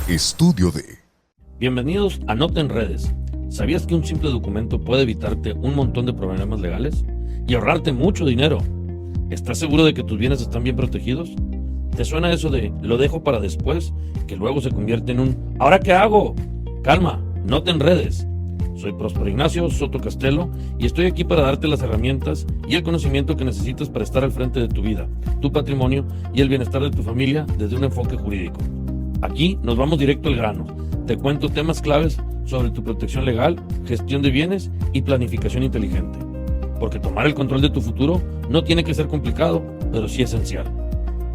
Estudio de. Bienvenidos a No Te Enredes. ¿Sabías que un simple documento puede evitarte un montón de problemas legales y ahorrarte mucho dinero? ¿Estás seguro de que tus bienes están bien protegidos? ¿Te suena eso de lo dejo para después, que luego se convierte en un ¿ahora qué hago? Calma, no te enredes. Soy Próspero Ignacio Soto Castelo y estoy aquí para darte las herramientas y el conocimiento que necesitas para estar al frente de tu vida, tu patrimonio y el bienestar de tu familia desde un enfoque jurídico. Aquí nos vamos directo al grano. Te cuento temas claves sobre tu protección legal, gestión de bienes y planificación inteligente. Porque tomar el control de tu futuro no tiene que ser complicado, pero sí esencial.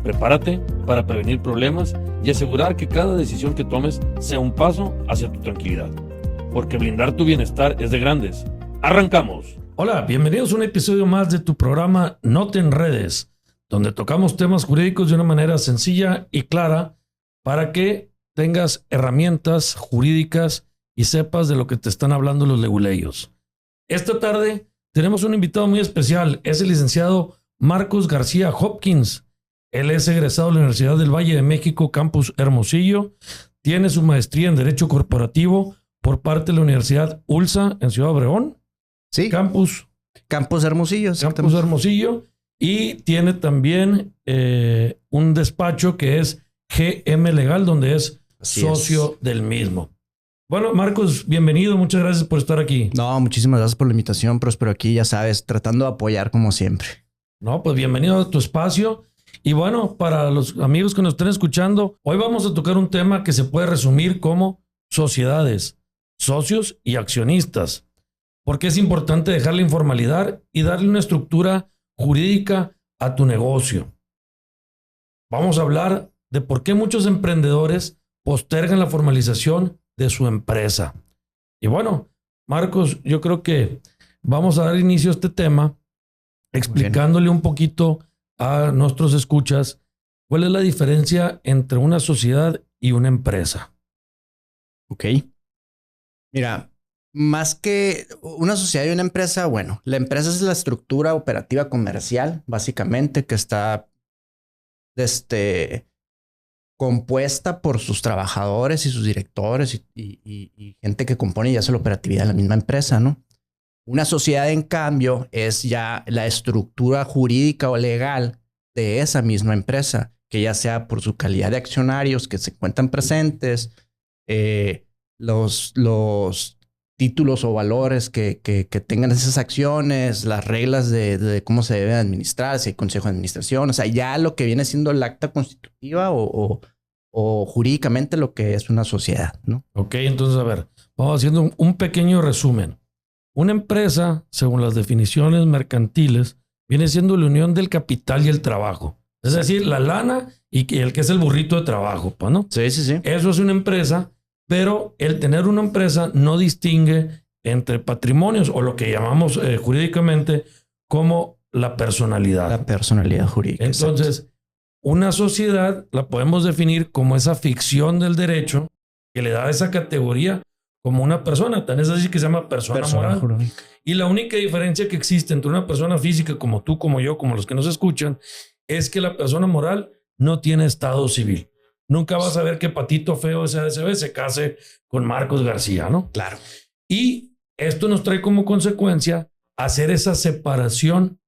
Prepárate para prevenir problemas y asegurar que cada decisión que tomes sea un paso hacia tu tranquilidad. Porque blindar tu bienestar es de grandes. ¡Arrancamos! Hola, bienvenidos a un episodio más de tu programa No Te Enredes, donde tocamos temas jurídicos de una manera sencilla y clara para que tengas herramientas jurídicas y sepas de lo que te están hablando los leguleyos. Esta tarde tenemos un invitado muy especial, es el licenciado Marcos García Hopkins. Él es egresado de la Universidad del Valle de México, Campus Hermosillo. Tiene su maestría en Derecho Corporativo por parte de la Universidad ULSA en Ciudad Obregón. Sí. Campus Hermosillo. Campus Hermosillo. Y tiene también un despacho que es GM Legal, donde es socio del mismo. Bueno, Marcos, bienvenido. Muchas gracias por estar aquí. No, muchísimas gracias por la invitación, Próspero. Aquí, ya sabes, tratando de apoyar como siempre. No, pues bienvenido a tu espacio. Y bueno, para los amigos que nos estén escuchando, hoy vamos a tocar un tema que se puede resumir como sociedades, socios y accionistas. Porque es importante dejar la informalidad y darle una estructura jurídica a tu negocio. Vamos a hablar de por qué muchos emprendedores postergan la formalización de su empresa. Y bueno, Marcos, yo creo que vamos a dar inicio a este tema explicándole un poquito a nuestros escuchas cuál es la diferencia entre una sociedad y una empresa. Ok. Mira, más que una sociedad y una empresa, bueno, la empresa es la estructura operativa comercial, básicamente, que está compuesta por sus trabajadores y sus directores y gente que compone ya la operatividad de la misma empresa, ¿no? Una sociedad, en cambio, es ya la estructura jurídica o legal de esa misma empresa, que ya sea por su calidad de accionarios que se encuentran presentes, los títulos o valores que tengan esas acciones, las reglas de cómo se debe administrar, si hay consejo de administración, o sea, ya lo que viene siendo el acta constitutiva o jurídicamente lo que es una sociedad, ¿no? Ok, entonces, a ver, vamos haciendo un pequeño resumen. Una empresa, según las definiciones mercantiles, viene siendo la unión del capital y el trabajo. Es decir, la lana y el que es el burrito de trabajo, ¿no? Sí. Eso es una empresa, pero el tener una empresa no distingue entre patrimonios o lo que llamamos jurídicamente como la personalidad. La personalidad jurídica. Entonces, exacto. Una sociedad la podemos definir como esa ficción del derecho que le da esa categoría como una persona. Tan es así que se llama persona moral. Jurídica. Y la única diferencia que existe entre una persona física como tú, como yo, como los que nos escuchan, es que la persona moral no tiene estado civil. Nunca vas a ver que Patito Feo SADCB se case con Marcos García, ¿no? Claro. Y esto nos trae como consecuencia hacer esa separación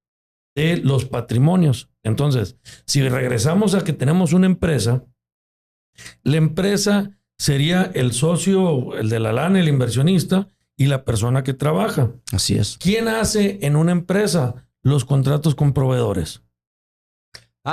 de los patrimonios. Entonces, si regresamos a que tenemos una empresa, la empresa sería el socio, el de la lana, el inversionista y la persona que trabaja. Así es. ¿Quién hace en una empresa los contratos con proveedores?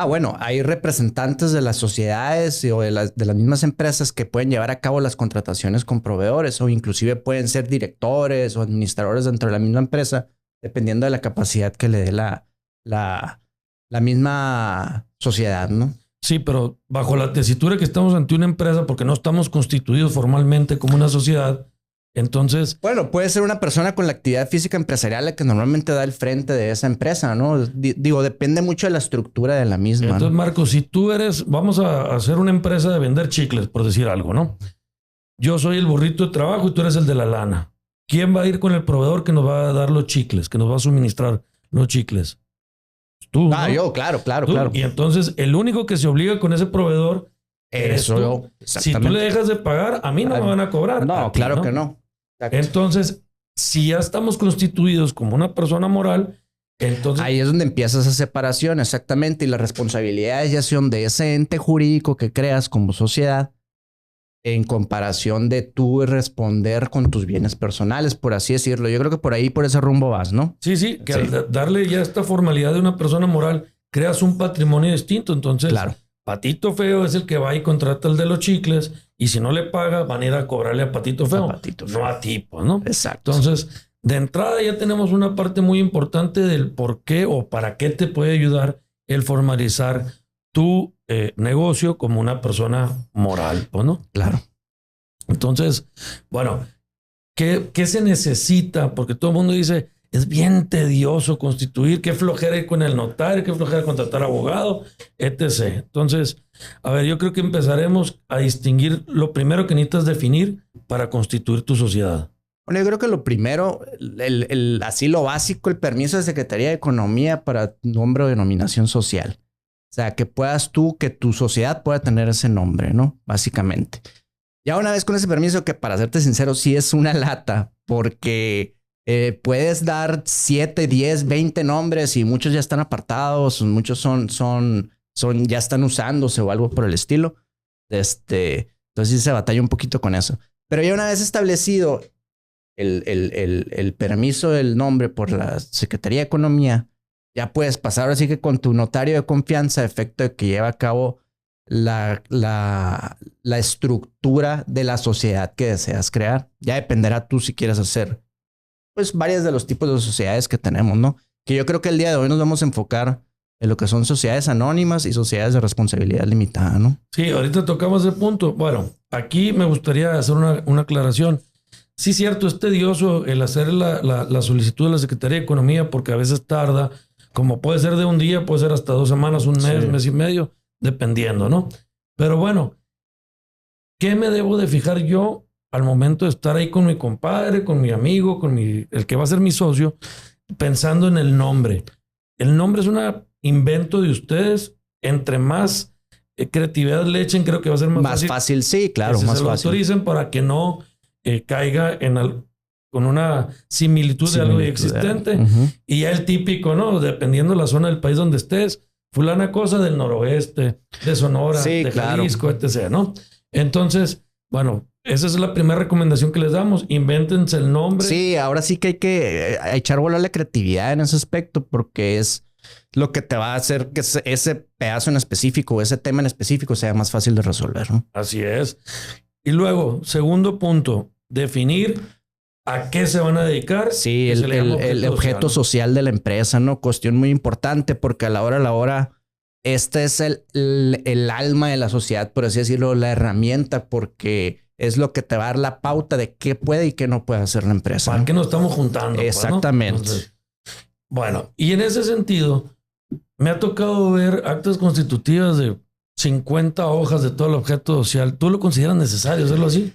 Bueno, hay representantes de las sociedades o de las mismas empresas que pueden llevar a cabo las contrataciones con proveedores o inclusive pueden ser directores o administradores dentro de la misma empresa, dependiendo de la capacidad que le dé la misma sociedad, ¿no? Sí, pero bajo la tesitura que estamos ante una empresa porque no estamos constituidos formalmente como una sociedad, entonces... Bueno, puede ser una persona con la actividad física empresarial la que normalmente da el frente de esa empresa, ¿no? Digo, depende mucho de la estructura de la misma. Entonces, ¿no? Marcos, si tú vamos a hacer una empresa de vender chicles, por decir algo, ¿no? Yo soy el burrito de trabajo y tú eres el de la lana. ¿Quién va a ir con el proveedor que nos va a dar los chicles, que nos va a suministrar los chicles? Tú, ¿no? Yo, claro. Y entonces el único que se obliga con ese proveedor Eso, Si tú le dejas de pagar, a mí no me van a cobrar. No, ti, claro que no. Exacto. Entonces, si ya estamos constituidos como una persona moral, entonces... Ahí es donde empieza esa separación, exactamente. Y las responsabilidades ya son de ese ente jurídico que creas como sociedad en comparación de tú responder con tus bienes personales, por así decirlo. Yo creo que por ahí, por ese rumbo vas, ¿no? Sí, que al darle ya esta formalidad de una persona moral, creas un patrimonio distinto. Entonces, claro. Patito Feo es el que va y contrata al de los chicles, y si no le paga, van a ir a cobrarle a Patito Feo, no a tipo, ¿no? Exacto. Entonces, de entrada ya tenemos una parte muy importante del por qué o para qué te puede ayudar el formalizar tu negocio como una persona moral, ¿no? Claro. Entonces, bueno, ¿qué se necesita? Porque todo el mundo dice, es bien tedioso constituir, qué flojera ir con el notario, qué flojera contratar abogado, etc. Entonces, a ver, yo creo que empezaremos a distinguir lo primero que necesitas definir para constituir tu sociedad. Bueno, yo creo que lo primero, así lo básico, el permiso de Secretaría de Economía para nombre o denominación social. O sea, que puedas tú, que tu sociedad pueda tener ese nombre, ¿no? Básicamente. Ya una vez con ese permiso, que para serte sincero, sí es una lata, porque puedes dar 7, 10, 20 nombres y muchos ya están apartados, muchos ya están usándose o algo por el estilo. Entonces sí se batalla un poquito con eso. Pero ya una vez establecido el permiso del nombre por la Secretaría de Economía, ya puedes pasar ahora sí que con tu notario de confianza, a efecto de que lleve a cabo la estructura de la sociedad que deseas crear. Ya dependerá tú si quieres hacer, pues, varios de los tipos de sociedades que tenemos, ¿no? Que yo creo que el día de hoy nos vamos a enfocar en lo que son sociedades anónimas y sociedades de responsabilidad limitada, ¿no? Sí, ahorita tocamos ese punto. Bueno, aquí me gustaría hacer una aclaración. Sí, cierto, es tedioso el hacer la solicitud de la Secretaría de Economía porque a veces tarda, como puede ser de un día, puede ser hasta 2 semanas, un mes, mes y medio, dependiendo, ¿no? Pero bueno, ¿qué me debo de fijar yo al momento de estar ahí con mi compadre, con mi amigo, el que va a ser mi socio, pensando en el nombre? El nombre es un invento de ustedes. Entre más creatividad le echen, creo que va a ser más fácil. Sí, claro, que más se lo fácil. autoricen para que no caiga con una similitud de algo existente. Y ya el típico, ¿no? Dependiendo de la zona del país donde estés, fulana cosa del noroeste, de Sonora, de Jalisco, etc., ¿no? Entonces, bueno, esa es la primera recomendación que les damos. Invéntense el nombre. Sí, ahora sí que hay que echar bola a la creatividad en ese aspecto, porque es lo que te va a hacer que ese pedazo en específico, ese tema en específico sea más fácil de resolver, ¿no? Así es. Y luego, segundo punto, definir a qué se van a dedicar. Sí, el objeto social de la empresa, ¿no? Cuestión muy importante, porque a la hora, este es el alma de la sociedad, por así decirlo, la herramienta, porque es lo que te va a dar la pauta de qué puede y qué no puede hacer la empresa. ¿Para qué nos estamos juntando? Exactamente. Pues, ¿no? Entonces, bueno, y en ese sentido, me ha tocado ver actas constitutivas de 50 hojas de todo el objeto social. ¿Tú lo consideras necesario hacerlo así?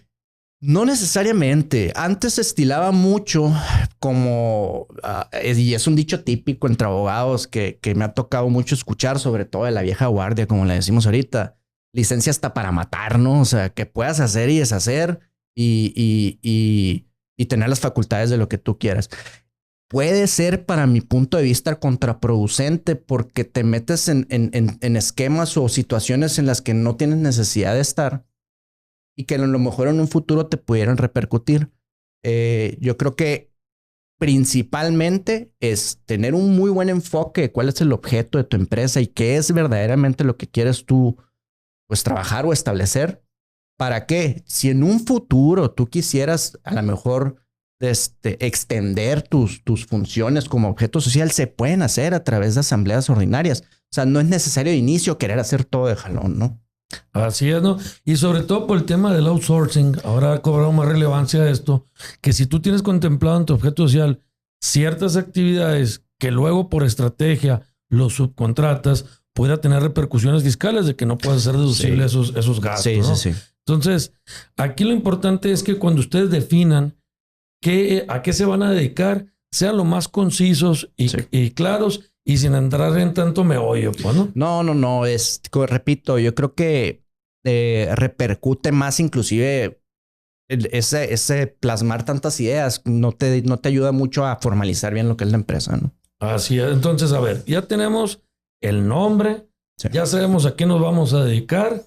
No necesariamente. Antes se estilaba mucho como, y es un dicho típico entre abogados que me ha tocado mucho escuchar, sobre todo de la vieja guardia, como le decimos ahorita, licencia hasta para matar, ¿no? O sea, que puedas hacer y deshacer y tener las facultades de lo que tú quieras. Puede ser, para mi punto de vista, contraproducente porque te metes en esquemas o situaciones en las que no tienes necesidad de estar y que a lo mejor en un futuro te pudieran repercutir. Yo creo que principalmente es tener un muy buen enfoque de cuál es el objeto de tu empresa y qué es verdaderamente lo que quieres tú, pues, trabajar o establecer. ¿Para qué? Si en un futuro tú quisieras a lo mejor extender tus funciones como objeto social, se pueden hacer a través de asambleas ordinarias. O sea, no es necesario de inicio querer hacer todo de jalón, ¿no? Así es, ¿no? Y sobre todo por el tema del outsourcing, ahora ha cobrado más relevancia esto, que si tú tienes contemplado en tu objeto social ciertas actividades que luego por estrategia los subcontratas, pueda tener repercusiones fiscales de que no puedas hacer deducible esos gastos, sí, ¿no? Sí. Entonces, aquí lo importante es que cuando ustedes definan a qué se van a dedicar, sean lo más concisos y claros y sin entrar en tanto meollo, pues, ¿no? No. Repito, yo creo que repercute más inclusive ese plasmar tantas ideas. No te ayuda mucho a formalizar bien lo que es la empresa, ¿no? Así es. Entonces, a ver, ya tenemos el nombre, sí. Ya sabemos a qué nos vamos a dedicar.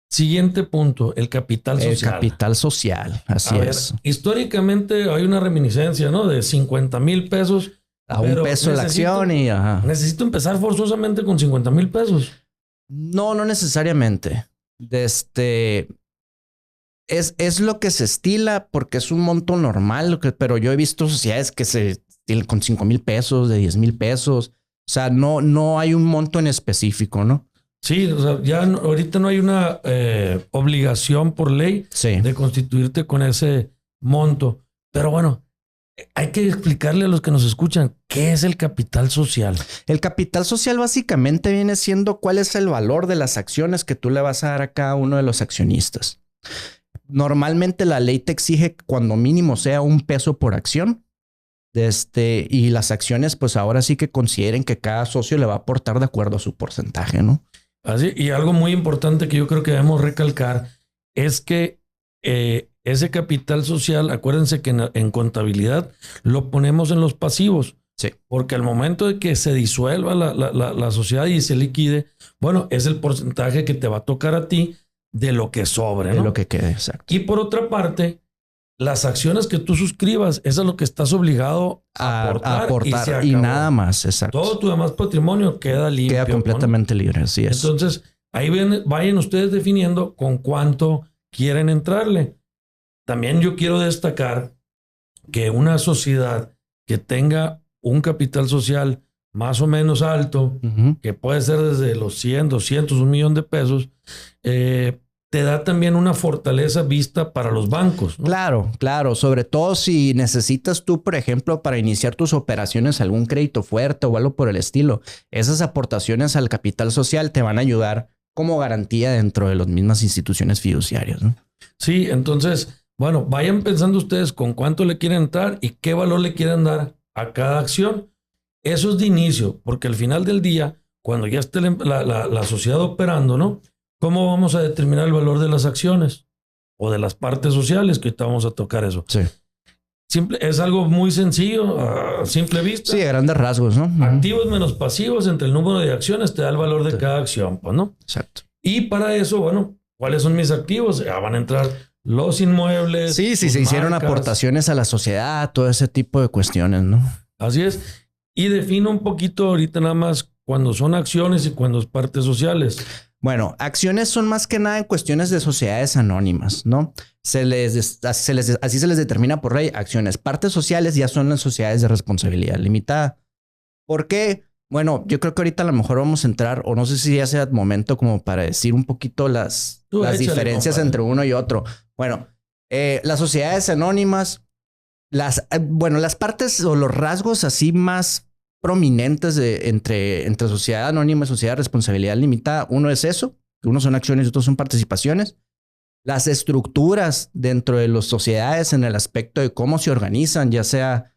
Siguiente punto, el capital social. El capital social, así es. Históricamente hay una reminiscencia, ¿no? De 50,000 pesos. A un peso la acción y... Ajá. ¿Necesito empezar forzosamente con 50,000 pesos? No necesariamente. Es lo que se estila porque es un monto normal, pero yo he visto sociedades que se estilan con 5,000 pesos, de 10,000 pesos. O sea, no hay un monto en específico, ¿no? Sí, o sea, ya ahorita no hay una obligación por ley de constituirte con ese monto. Pero bueno, hay que explicarle a los que nos escuchan qué es el capital social. El capital social básicamente viene siendo cuál es el valor de las acciones que tú le vas a dar a cada uno de los accionistas. Normalmente la ley te exige que cuando mínimo sea $1 por acción. Y las acciones, pues ahora sí que consideren que cada socio le va a aportar de acuerdo a su porcentaje, ¿no? Así, y algo muy importante que yo creo que debemos recalcar es que ese capital social, acuérdense que en contabilidad lo ponemos en los pasivos. Sí. Porque al momento de que se disuelva la sociedad y se liquide, bueno, es el porcentaje que te va a tocar a ti de lo que sobre, ¿no? De lo que quede, exacto. Y por otra parte, las acciones que tú suscribas, eso es lo que estás obligado a aportar y nada más, exacto. Todo tu demás patrimonio queda limpio. Queda completamente libre, así es. Entonces, ahí vayan ustedes definiendo con cuánto quieren entrarle. También yo quiero destacar que una sociedad que tenga un capital social más o menos alto, que puede ser desde los 100, 200, $1 millón de pesos, te da también una fortaleza vista para los bancos, ¿no? Claro. Sobre todo si necesitas tú, por ejemplo, para iniciar tus operaciones algún crédito fuerte o algo por el estilo. Esas aportaciones al capital social te van a ayudar como garantía dentro de las mismas instituciones fiduciarias, ¿no? Sí, entonces, bueno, vayan pensando ustedes con cuánto le quieren entrar y qué valor le quieren dar a cada acción. Eso es de inicio, porque al final del día, cuando ya esté la sociedad operando, ¿no? ¿Cómo vamos a determinar el valor de las acciones o de las partes sociales? Que ahorita vamos a tocar eso. Sí. Es algo muy sencillo, a simple vista. Sí, a grandes rasgos, ¿no? Activos menos pasivos entre el número de acciones te da el valor de cada acción, pues, ¿no? Exacto. Y para eso, bueno, ¿cuáles son mis activos? Ya van a entrar los inmuebles. Sí, se hicieron aportaciones a la sociedad, todo ese tipo de cuestiones, ¿no? Así es. Y defino un poquito ahorita nada más cuando son acciones y cuando es partes sociales. Bueno, acciones son más que nada en cuestiones de sociedades anónimas, ¿no? Así se les determina por ley acciones. Partes sociales ya son las sociedades de responsabilidad limitada. ¿Por qué? Bueno, yo creo que ahorita a lo mejor vamos a entrar, o no sé si ya sea momento como para decir un poquito las diferencias entre uno y otro. Bueno, las sociedades anónimas, las partes o los rasgos así más prominentes entre sociedad anónima y sociedad de responsabilidad limitada. Uno es eso, que uno son acciones y otros son participaciones. Las estructuras dentro de las sociedades en el aspecto de cómo se organizan, ya sea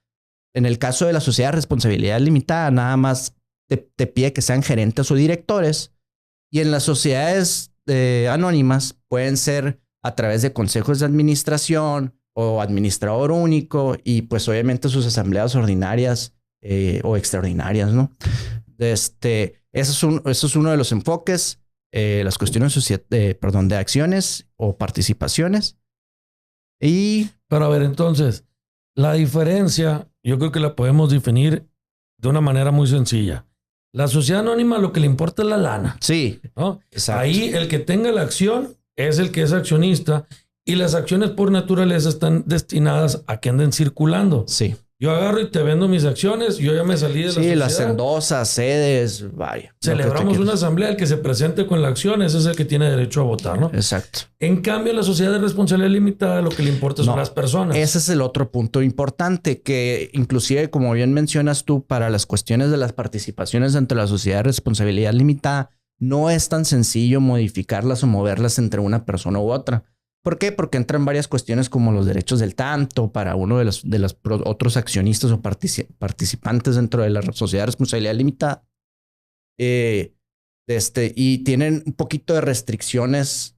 en el caso de la sociedad de responsabilidad limitada, nada más te pide que sean gerentes o directores. Y en las sociedades anónimas pueden ser a través de consejos de administración o administrador único y pues obviamente sus asambleas ordinarias o extraordinarias, ¿no? Eso es uno de los enfoques, las cuestiones de acciones o participaciones. Pero a ver, entonces, la diferencia yo creo que la podemos definir de una manera muy sencilla. La sociedad anónima lo que le importa es la lana. Sí, ¿no? Exacto. Ahí el que tenga la acción es el que es accionista y las acciones por naturaleza están destinadas a que anden circulando. Sí. Yo agarro y te vendo mis acciones, yo ya me salí de la sociedad. Sí, las endosas, sedes, vaya. Celebramos una asamblea, el que se presente con la acción, ese es el que tiene derecho a votar, ¿no? Exacto. En cambio, la sociedad de responsabilidad limitada, lo que le importa son las personas. Ese es el otro punto importante, que inclusive, como bien mencionas tú, para las cuestiones de las participaciones dentro de la sociedad de responsabilidad limitada, no es tan sencillo modificarlas o moverlas entre una persona u otra. ¿Por qué? Porque entran varias cuestiones como los derechos del tanto para uno de los otros accionistas o participantes dentro de la sociedad de responsabilidad limitada. Y tienen un poquito de restricciones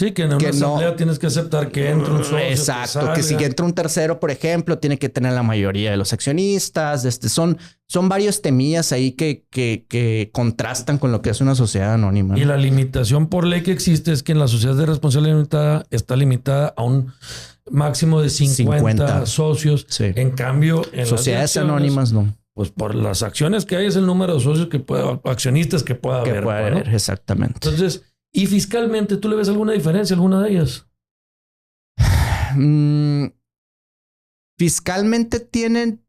Sí, que en una que asamblea tienes que aceptar que entra un socio. Exacto, que si entra un tercero, por ejemplo, tiene que tener la mayoría de los accionistas. Son varios temillas ahí que contrastan con lo que es una sociedad anónima, ¿no? Y la limitación por ley que existe es que en la sociedad de responsabilidad limitada está limitada a un máximo de 50 socios. Sí. En cambio, en sociedades anónimas no. Pues por las acciones que hay es el número de socios accionistas que pueda haber. Puede haber, ¿no? Exactamente. Entonces, ¿y fiscalmente tú le ves alguna diferencia, alguna de ellas? Fiscalmente tienen...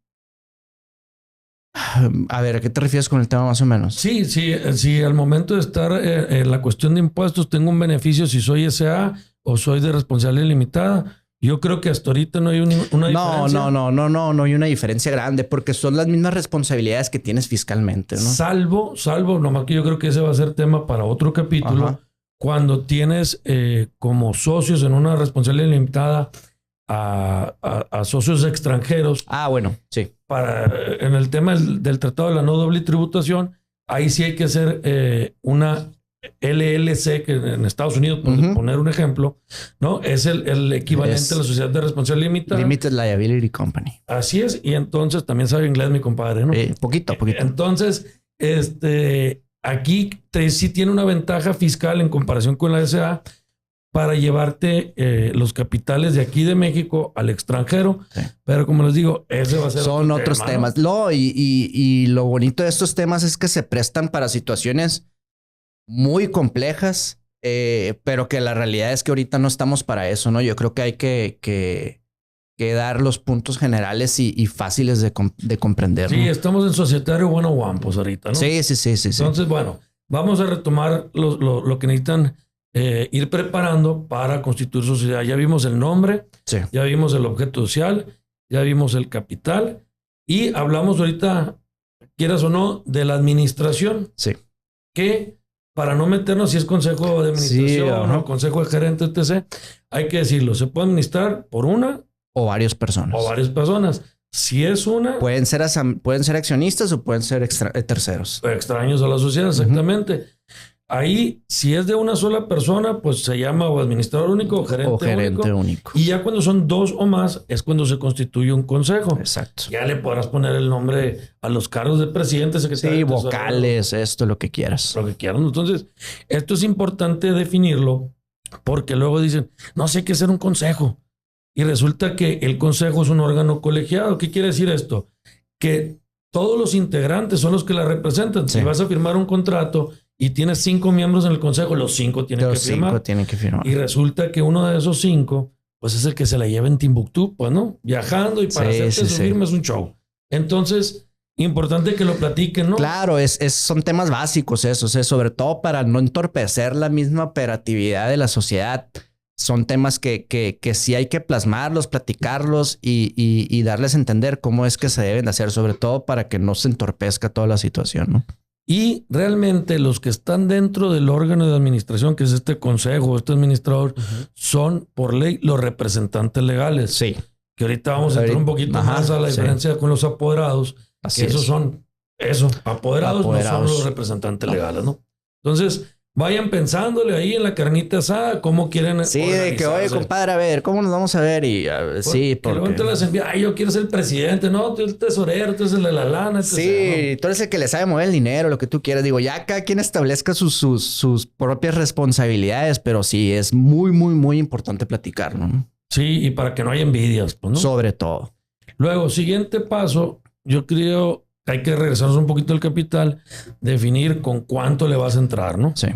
A ver, ¿a qué te refieres con el tema más o menos? Sí, al momento de estar en la cuestión de impuestos tengo un beneficio si soy SA o soy de responsabilidad limitada. Yo creo que hasta ahorita no hay una diferencia. No hay una diferencia grande porque son las mismas responsabilidades que tienes fiscalmente, ¿no? Salvo, nomás que yo creo que ese va a ser tema para otro capítulo. Ajá. Cuando tienes como socios en una responsabilidad limitada a socios extranjeros. Ah, bueno, sí. En el tema del tratado de la no doble tributación, ahí sí hay que hacer una LLC, que en Estados Unidos, por poner un ejemplo, ¿no? Es el equivalente a la sociedad de responsabilidad limitada. Limited Liability Company. Así es. Y entonces también sabe inglés mi compadre, ¿no? Poquito. Entonces, aquí sí tiene una ventaja fiscal en comparación con la SA para llevarte los capitales de aquí de México al extranjero. Sí. Pero como les digo, ese va a ser son otros temas. ¿No? Y lo bonito de estos temas es que se prestan para situaciones muy complejas, pero que la realidad es que ahorita no estamos para eso, ¿no? Yo creo que hay que dar los puntos generales y fáciles de comprender. Sí, ¿no? Estamos en Societario 101, pues ahorita, ¿no? Sí. Entonces, bueno, vamos a retomar lo que necesitan ir preparando para constituir sociedad. Ya vimos el nombre, ya vimos el objeto social, ya vimos el capital y hablamos ahorita, quieras o no, de la administración. Sí. Que para no meternos si es consejo de administración o consejo de gerente, etc., hay que decirlo, se puede administrar por una o varias personas. Si es una... Pueden ser accionistas o pueden ser terceros. Extraños a la sociedad, exactamente. Ahí, si es de una sola persona, pues se llama o administrador único o gerente único. Y ya cuando son dos o más, es cuando se constituye un consejo. Exacto. Ya le podrás poner el nombre a los cargos de presidente, secretario. Sí, vocales, esto, lo que quieras. Lo que quieran. Entonces, esto es importante definirlo porque luego dicen, no sé qué hacer un consejo. Y resulta que el consejo es un órgano colegiado. ¿Qué quiere decir esto? Que todos los integrantes son los que la representan. Sí. Si vas a firmar un contrato y tienes 5 miembros en el consejo, los 5 tienen que firmar. Y resulta que uno de esos 5, pues es el que se la lleva en Timbuktu, pues, ¿no? Viajando y para hacerte su firma es un show. Entonces, importante que lo platiquen, ¿no? Claro, son temas básicos esos, sobre todo para no entorpecer la misma operatividad de la sociedad. Son temas que sí hay que plasmarlos, platicarlos y darles a entender cómo es que se deben de hacer, sobre todo para que no se entorpezca toda la situación, ¿no? Y realmente los que están dentro del órgano de administración, que es este consejo, este administrador, son por ley los representantes legales. Sí. Que ahorita vamos a entrar un poquito más a la diferencia con los apoderados. Así que esos son, apoderados no son los representantes legales, ¿no? Entonces, vayan pensándole ahí en la carnita asada cómo quieren. Sí, de que, oye, compadre, a ver, ¿cómo nos vamos a ver? Y sí, porque luego te las envía, yo quiero ser el presidente, no, tú eres el tesorero, tú eres el de la lana. Sí, tú eres el que le sabe mover el dinero, lo que tú quieras. Digo, ya cada quien establezca sus propias responsabilidades, pero sí, es muy, muy, muy importante platicar, ¿no? Sí, y para que no haya envidias, pues, ¿no? Sobre todo. Luego, siguiente paso, yo creo que hay que regresarnos un poquito al capital, definir con cuánto le vas a entrar, ¿no? Sí.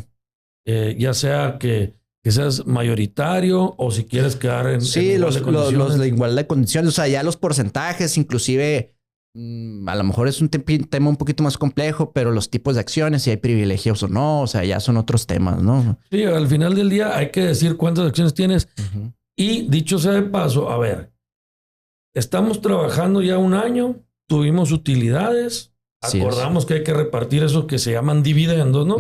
Ya sea que seas mayoritario o si quieres quedar en... Sí, en los de igualdad de condiciones. O sea, ya los porcentajes, inclusive, a lo mejor es un tema un poquito más complejo, pero los tipos de acciones, si hay privilegios o no, o sea, ya son otros temas, ¿no? Sí, al final del día hay que decir cuántas acciones tienes. Y dicho sea de paso, a ver, estamos trabajando ya 1 año, tuvimos utilidades, acordamos que hay que repartir eso que se llaman dividendos, ¿no?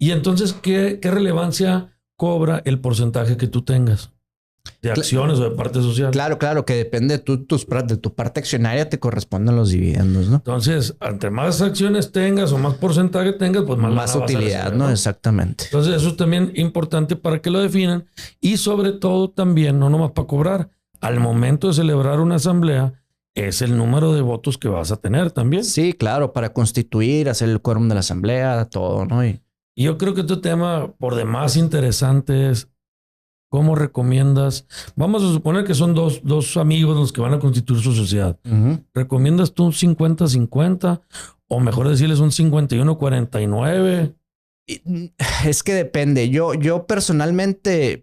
Y entonces, ¿qué relevancia cobra el porcentaje que tú tengas? de acciones o de parte social. Claro, que depende de tu parte accionaria te corresponden los dividendos, ¿no? Entonces, entre más acciones tengas o más porcentaje tengas, pues más Más utilidad, ¿no? Exactamente. Entonces, eso es también importante para que lo definan y sobre todo también, no nomás para cobrar, al momento de celebrar una asamblea, es el número de votos que vas a tener también. Sí, claro, para constituir, hacer el quórum de la asamblea, todo, ¿no? Y yo creo que este tema por demás interesante es cómo recomiendas. Vamos a suponer que son dos amigos los que van a constituir su sociedad. ¿Recomiendas tú un 50-50 o mejor decirles un 51-49? Es que depende. Yo personalmente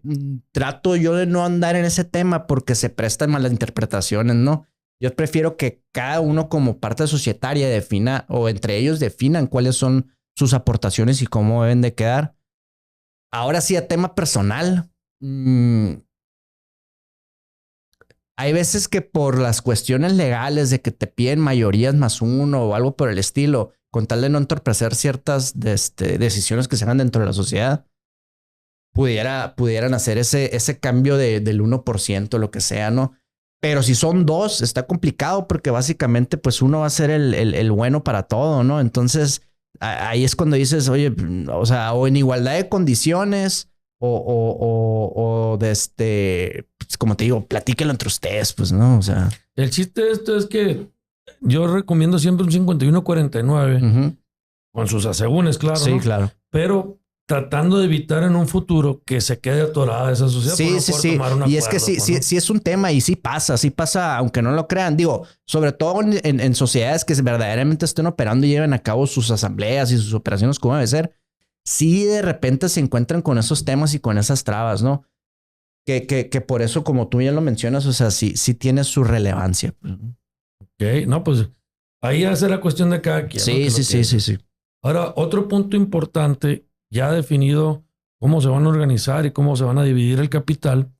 trato yo de no andar en ese tema porque se prestan malas interpretaciones, ¿no? Yo prefiero que cada uno como parte societaria defina o entre ellos definan cuáles son sus aportaciones y cómo deben de quedar. Ahora sí, a tema personal. Hay veces que por las cuestiones legales de que te piden mayorías más uno o algo por el estilo, con tal de no entorpecer ciertas decisiones que se hagan dentro de la sociedad, pudieran hacer ese cambio del 1%, lo que sea, ¿no? Pero si son dos, está complicado porque básicamente pues uno va a ser el bueno para todo, ¿no? Entonces ahí es cuando dices, oye, o sea, o en igualdad de condiciones o pues, como te digo, platíquenlo entre ustedes, pues, ¿no? O sea. El chiste de esto es que yo recomiendo siempre un 51-49 con sus asegúnes, claro. Sí, ¿no? claro. Pero tratando de evitar en un futuro que se quede atorada esa sociedad. Sí. Y es que sí es un tema y sí pasa, aunque no lo crean. Digo, sobre todo en sociedades que verdaderamente estén operando y lleven a cabo sus asambleas y sus operaciones como debe ser, sí de repente se encuentran con esos temas y con esas trabas, ¿no? Que por eso, como tú ya lo mencionas, o sea, sí tiene su relevancia. Ok, no, pues ahí hace la cuestión de cada quien. Sí. Ahora, otro punto importante, ya definido cómo se van a organizar y cómo se van a dividir el capital,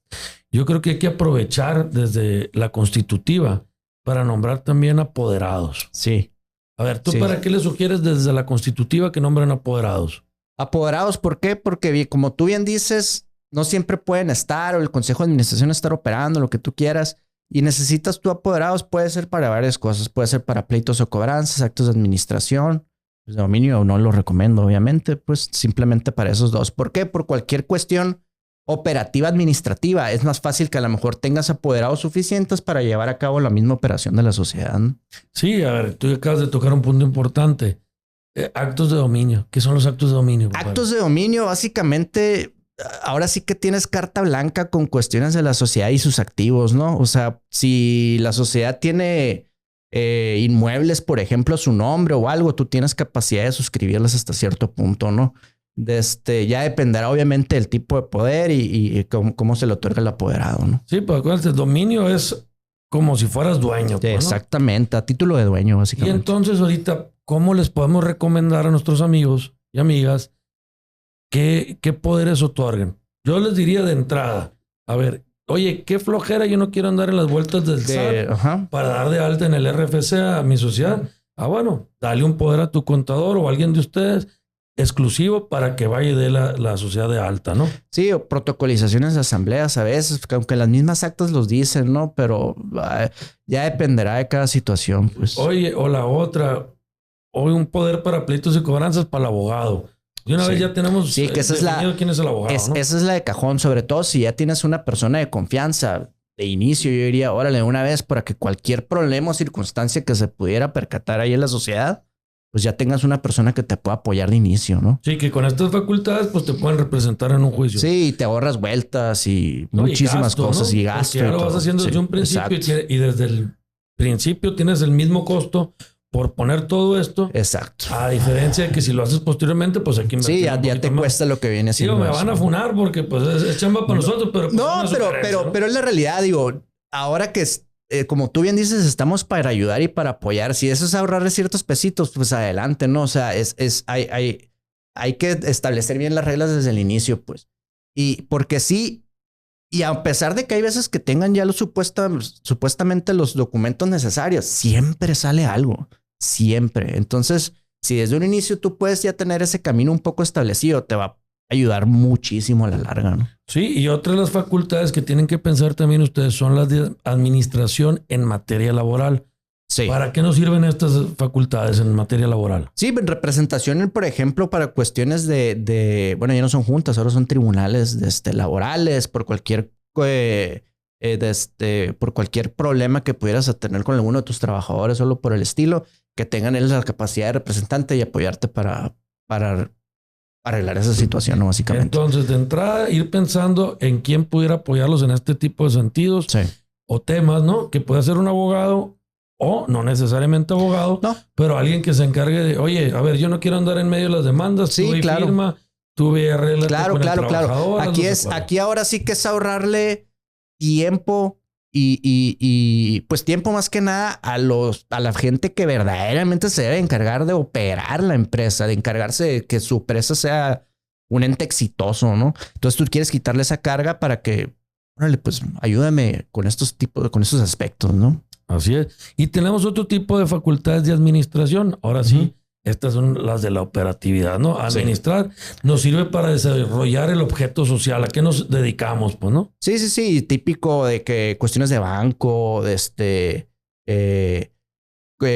yo creo que hay que aprovechar desde la constitutiva para nombrar también apoderados. Sí. A ver, ¿tú para qué le sugieres desde la constitutiva que nombren apoderados? Apoderados, ¿por qué? Porque como tú bien dices, no siempre pueden estar o el consejo de administración estar operando, lo que tú quieras. Y necesitas tú apoderados, puede ser para varias cosas. Puede ser para pleitos o cobranzas, actos de administración. Pues de dominio no lo recomiendo, obviamente. Pues simplemente para esos dos. ¿Por qué? Por cualquier cuestión operativa administrativa. Es más fácil que a lo mejor tengas apoderados suficientes para llevar a cabo la misma operación de la sociedad, ¿no? Sí, a ver, tú acabas de tocar un punto importante. Actos de dominio. ¿Qué son los actos de dominio, compadre? Actos de dominio, básicamente, ahora sí que tienes carta blanca con cuestiones de la sociedad y sus activos, ¿no? O sea, si la sociedad tiene inmuebles, por ejemplo, a su nombre o algo, tú tienes capacidad de suscribirlas hasta cierto punto, ¿no? Ya dependerá obviamente del tipo de poder y cómo se le otorga el apoderado, ¿no? Sí, pues acuérdate, dominio es como si fueras dueño. Sí, exactamente, a título de dueño, básicamente. Y entonces ahorita, ¿cómo les podemos recomendar a nuestros amigos y amigas qué poderes otorguen? Yo les diría de entrada, a ver, oye, qué flojera, yo no quiero andar en las vueltas del SAT para dar de alta en el RFC a mi sociedad. Ah, bueno, dale un poder a tu contador o a alguien de ustedes exclusivo para que vaya de la sociedad de alta, ¿no? Sí, o protocolizaciones de asambleas a veces, aunque las mismas actas los dicen, ¿no? Pero ya dependerá de cada situación, pues. Oye, o la otra, hoy un poder para pleitos y cobranzas para el abogado. Y una vez ya tenemos que esa es quién es el abogado, ¿no? Esa es la de cajón, sobre todo si ya tienes una persona de confianza de inicio. Yo diría, órale, una vez para que cualquier problema o circunstancia que se pudiera percatar ahí en la sociedad, pues ya tengas una persona que te pueda apoyar de inicio, ¿no? Sí, que con estas facultades pues te pueden representar en un juicio. Sí, y te ahorras vueltas y muchísimas cosas, ¿no? Y gasto. Porque ya lo vas haciendo desde un principio y desde el principio tienes el mismo costo por poner todo esto. Exacto. A diferencia de que si lo haces posteriormente, pues aquí sí, ya te cuesta lo que viene siendo. Sí, me van a funar porque pues es chamba para nosotros, pero pues, no, pero es la realidad, digo, ahora que como tú bien dices, estamos para ayudar y para apoyar. Si eso es ahorrarle ciertos pesitos, pues adelante, ¿no? O sea, hay que establecer bien las reglas desde el inicio, pues. Y porque sí, y a pesar de que hay veces que tengan ya supuestamente los documentos necesarios, siempre sale algo. Siempre. Entonces, si desde un inicio tú puedes ya tener ese camino un poco establecido, te va ayudar muchísimo a la larga, ¿no? Sí, y otra de las facultades que tienen que pensar también ustedes son las de administración en materia laboral. Sí. ¿Para qué nos sirven estas facultades en materia laboral? Sí, en representación, por ejemplo, para cuestiones bueno, ya no son juntas, ahora son tribunales laborales, por cualquier por cualquier problema que pudieras tener con alguno de tus trabajadores, solo por el estilo, que tengan ellos la capacidad de representante y apoyarte para arreglar esa situación, ¿no? Básicamente. Entonces, de entrada, ir pensando en quién pudiera apoyarlos en este tipo de sentidos o temas, ¿no? Que puede ser un abogado o no necesariamente abogado, pero alguien que se encargue de, oye, a ver, yo no quiero andar en medio de las demandas, sí, tú claro. Firma, tú ve arréglate con el trabajador. Aquí ahora sí que es ahorrarle tiempo y pues tiempo más que nada a la gente que verdaderamente se debe encargar de operar la empresa, de encargarse de que su empresa sea un ente exitoso, ¿no? Entonces tú quieres quitarle esa carga para que, órale, pues ayúdame con estos aspectos, ¿no? Así es. Y tenemos otro tipo de facultades de administración. Ahora sí, estas son las de la operatividad, ¿no? Administrar nos sirve para desarrollar el objeto social. ¿A qué nos dedicamos, pues, no? Sí. Típico de que cuestiones de banco,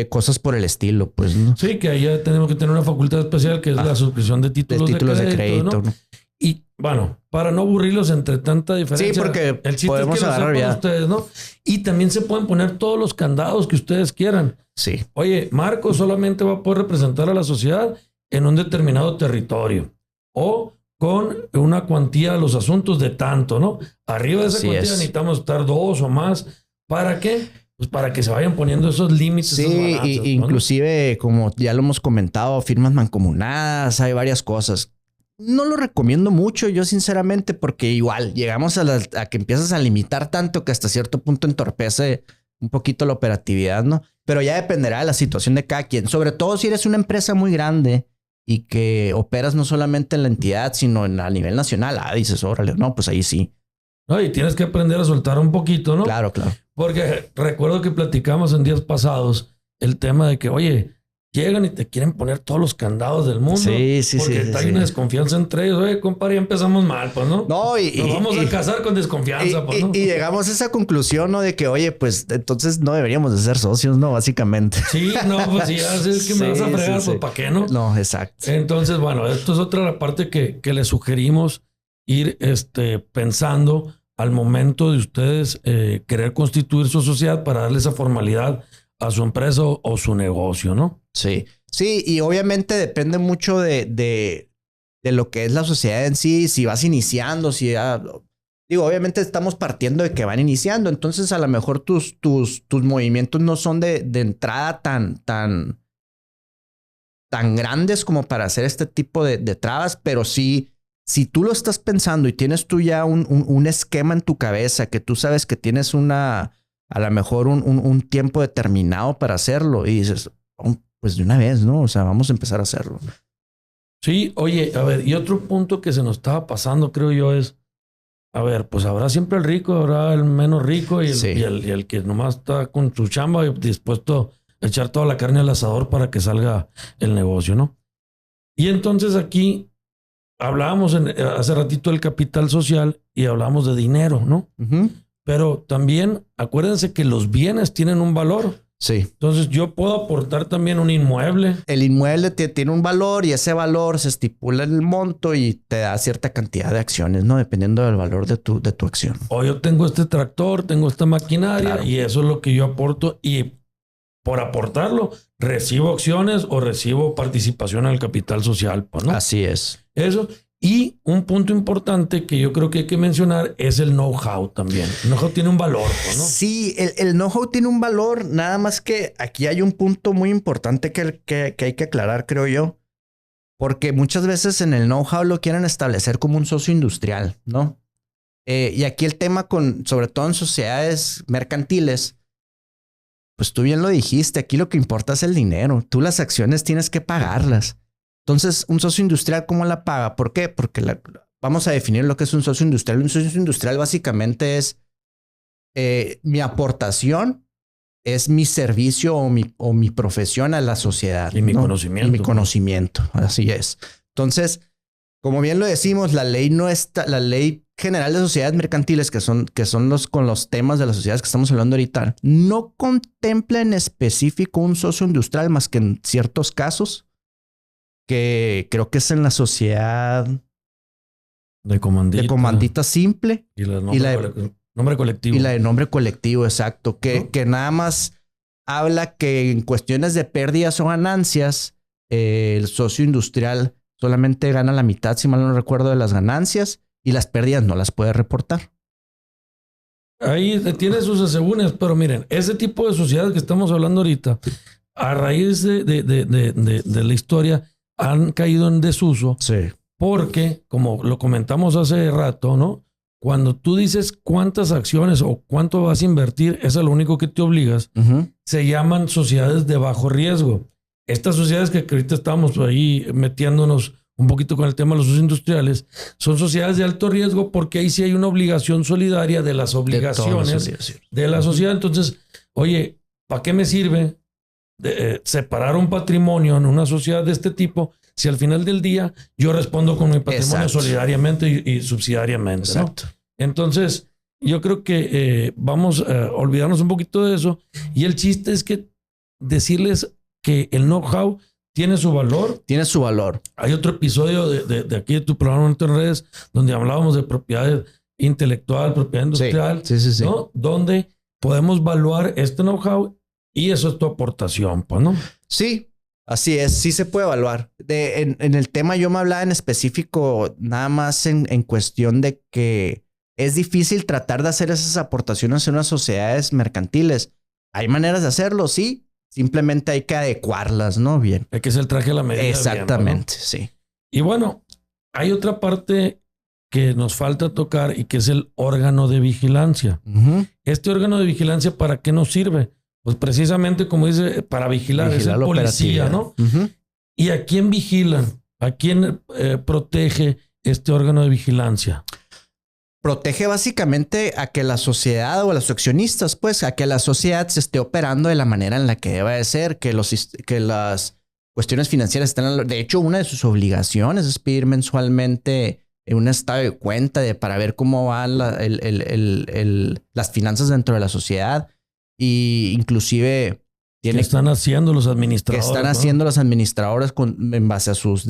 cosas por el estilo, pues, ¿no? Sí, que allá tenemos que tener una facultad especial que es la suscripción de títulos de crédito, ¿no? Y bueno, para no aburrirlos entre tanta diferencia. Sí, porque el chiste es que lo sepan ustedes, ¿no? Y también se pueden poner todos los candados que ustedes quieran. Sí. Oye, Marco solamente va a poder representar a la sociedad en un determinado territorio o con una cuantía de los asuntos de tanto, ¿no? Arriba de esa cuantía necesitamos estar 2 o más. ¿Para qué? Pues para que se vayan poniendo esos límites. Sí, balanzas, inclusive, como ya lo hemos comentado, firmas mancomunadas, hay varias cosas. No lo recomiendo mucho yo sinceramente porque igual llegamos a que empiezas a limitar tanto que hasta cierto punto entorpece un poquito la operatividad, ¿no? Pero ya dependerá de la situación de cada quien. Sobre todo si eres una empresa muy grande y que operas no solamente en la entidad, sino a nivel nacional. Dices, órale, no, pues ahí sí. No, y tienes que aprender a soltar un poquito, ¿no? Claro. Porque recuerdo que platicamos en días pasados el tema de que, oye, llegan y te quieren poner todos los candados del mundo. Sí. Porque hay una desconfianza entre ellos. Oye, compadre, ya empezamos mal, pues, ¿no? Nos vamos a casar con desconfianza, pues, ¿no? Y llegamos a esa conclusión, ¿no? De que, oye, pues, entonces no deberíamos de ser socios, ¿no? Básicamente. Sí, no, pues, si ya es que me vas a fregar, pues, ¿para qué, no? No, exacto. Entonces, bueno, esto es otra la parte que le sugerimos ir pensando al momento de ustedes querer constituir su sociedad para darle esa formalidad a su empresa o su negocio, ¿no? Sí, y obviamente depende mucho de lo que es la sociedad en sí, si vas iniciando, obviamente estamos partiendo de que van iniciando, entonces a lo mejor tus movimientos no son de entrada tan grandes como para hacer este tipo de trabas, pero sí, si tú lo estás pensando y tienes tú ya un esquema en tu cabeza, que tú sabes que tienes a lo mejor un tiempo determinado para hacerlo y dices, pues de una vez, ¿no? O sea, vamos a empezar a hacerlo. Sí, oye, a ver, y otro punto que se nos estaba pasando, creo yo, es, a ver, pues habrá siempre el rico, habrá el menos rico y el que nomás está con su chamba y dispuesto a echar toda la carne al asador para que salga el negocio, ¿no? Y entonces aquí hablábamos hace ratito del capital social y hablábamos de dinero, ¿no? Pero también acuérdense que los bienes tienen un valor. Sí. Entonces yo puedo aportar también un inmueble. El inmueble tiene un valor y ese valor se estipula en el monto y te da cierta cantidad de acciones, ¿no? Dependiendo del valor de tu acción. O yo tengo este tractor, tengo esta maquinaria y eso es lo que yo aporto y por aportarlo recibo acciones o recibo participación en el capital social, pues, ¿no? Así es. Eso. Y un punto importante que yo creo que hay que mencionar es el know-how también. El know-how tiene un valor, ¿no? Sí, el know-how tiene un valor, nada más que aquí hay un punto muy importante que hay que aclarar, creo yo, porque muchas veces en el know-how lo quieren establecer como un socio industrial, ¿no? Y aquí el tema sobre todo en sociedades mercantiles, pues tú bien lo dijiste, aquí lo que importa es el dinero. Tú las acciones tienes que pagarlas. Entonces, un socio industrial, ¿cómo la paga? ¿Por qué? Porque vamos a definir lo que es un socio industrial. Un socio industrial básicamente es mi aportación, es mi servicio o mi profesión a la sociedad. Y mi conocimiento. Y mi conocimiento, así es. Entonces, Como bien lo decimos, la ley no está, la ley general de sociedades mercantiles, que son con los temas de las sociedades que estamos hablando ahorita, no contempla en específico un socio industrial más que en ciertos casos, que creo que es en la sociedad de comandita simple y la de nombre colectivo. Y la de nombre colectivo, exacto. Que nada más habla que en cuestiones de pérdidas o ganancias, el socio industrial solamente gana la mitad, si mal no recuerdo, de las ganancias y las pérdidas no las puede reportar. Ahí tiene sus asegúnes, pero miren, ese tipo de sociedades que estamos hablando ahorita, a raíz de la historia, han caído en desuso. Sí. Porque, como lo comentamos hace rato, ¿no? Cuando tú dices cuántas acciones o cuánto vas a invertir, eso es lo único que te obligas, se llaman sociedades de bajo riesgo. Estas sociedades que ahorita estamos ahí metiéndonos un poquito con el tema de los socios industriales, son sociedades de alto riesgo porque ahí sí hay una obligación solidaria de las obligaciones de la sociedad. Entonces, oye, ¿para qué me sirve separar un patrimonio en una sociedad de este tipo si al final del día yo respondo con mi patrimonio solidariamente y subsidiariamente? Exacto. ¿No? Entonces, yo creo que vamos a olvidarnos un poquito de eso. Y el chiste es que decirles que el know-how tiene su valor. Tiene su valor. Hay otro episodio de aquí de tu programa en redes donde hablábamos de propiedad intelectual, propiedad industrial, sí. ¿No? Donde podemos evaluar este know-how y eso es tu aportación, pues, ¿no? Sí. Así es, sí se puede evaluar. En el tema yo me hablaba en específico nada más en cuestión de que es difícil tratar de hacer esas aportaciones en unas sociedades mercantiles. Hay maneras de hacerlo, sí. Simplemente hay que adecuarlas, ¿no? Bien. Hay que hacer el traje a la medida. Exactamente, bien, ¿no? Sí. Y bueno, hay otra parte que nos falta tocar y que es el órgano de vigilancia. Este órgano de vigilancia, ¿para qué nos sirve? Pues precisamente, como dice, para vigilar es el policía, ¿no? ¿Y a quién vigilan? ¿A quién protege este órgano de vigilancia? Protege básicamente a que la sociedad o a los accionistas, pues, a que la sociedad se esté operando de la manera en la que debe de ser, que las cuestiones financieras estén... De hecho, una de sus obligaciones es pedir mensualmente un estado de cuenta para ver cómo van las finanzas dentro de la sociedad. Y inclusive ¿qué están haciendo los administradores? ¿Qué están haciendo los administradores en base a sus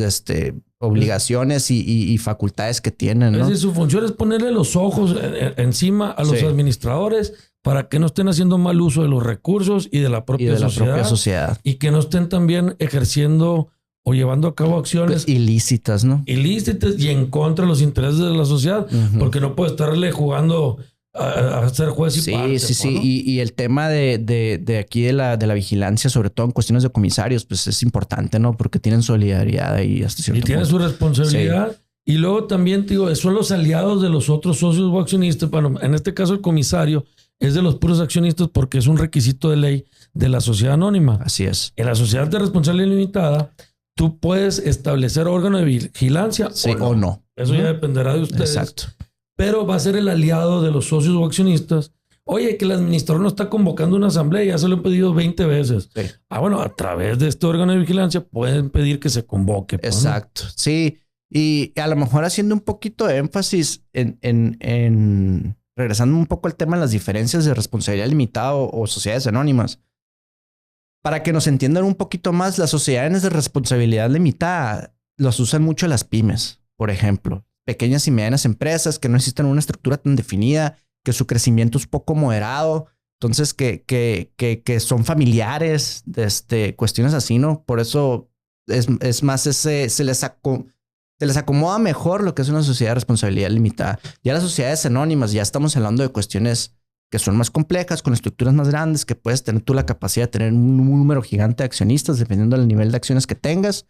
obligaciones y facultades que tienen, ¿no? Es decir, su función es ponerle los ojos encima a los administradores para que no estén haciendo mal uso de los recursos y de la propia sociedad. Y que no estén también ejerciendo o llevando a cabo acciones ilícitas, ¿no? Ilícitas y en contra de los intereses de la sociedad, porque no puede estarle jugando a ser juez y parte. Sí. ¿No? Y el tema de aquí de la vigilancia, sobre todo en cuestiones de comisarios, pues es importante, ¿no? Porque tienen solidaridad ahí hasta cierto punto. Y tienen su responsabilidad. Sí. Y luego también, te digo, son los aliados de los otros socios o accionistas. Bueno, en este caso el comisario es de los puros accionistas porque es un requisito de ley de la sociedad anónima. Así es. En la sociedad de responsabilidad limitada, tú puedes establecer órgano de vigilancia o no. Eso ya dependerá de ustedes. Exacto. Pero va a ser el aliado de los socios o accionistas. Oye, que el administrador no está convocando una asamblea, ya se lo he pedido 20 veces. Sí. Bueno, a través de este órgano de vigilancia pueden pedir que se convoque. Exacto, ¿no? Sí. Y a lo mejor haciendo un poquito de énfasis en regresando un poco al tema de las diferencias de responsabilidad limitada o sociedades anónimas. Para que nos entiendan un poquito más, las sociedades de responsabilidad limitada los usan mucho las pymes, por ejemplo. Pequeñas y medianas empresas que no necesitan una estructura tan definida, que su crecimiento es poco moderado, entonces que son familiares, cuestiones así, ¿no? Por eso es más se les acomoda mejor lo que es una sociedad de responsabilidad limitada. Ya las sociedades anónimas ya estamos hablando de cuestiones que son más complejas, con estructuras más grandes, que puedes tener tú la capacidad de tener un número gigante de accionistas dependiendo del nivel de acciones que tengas.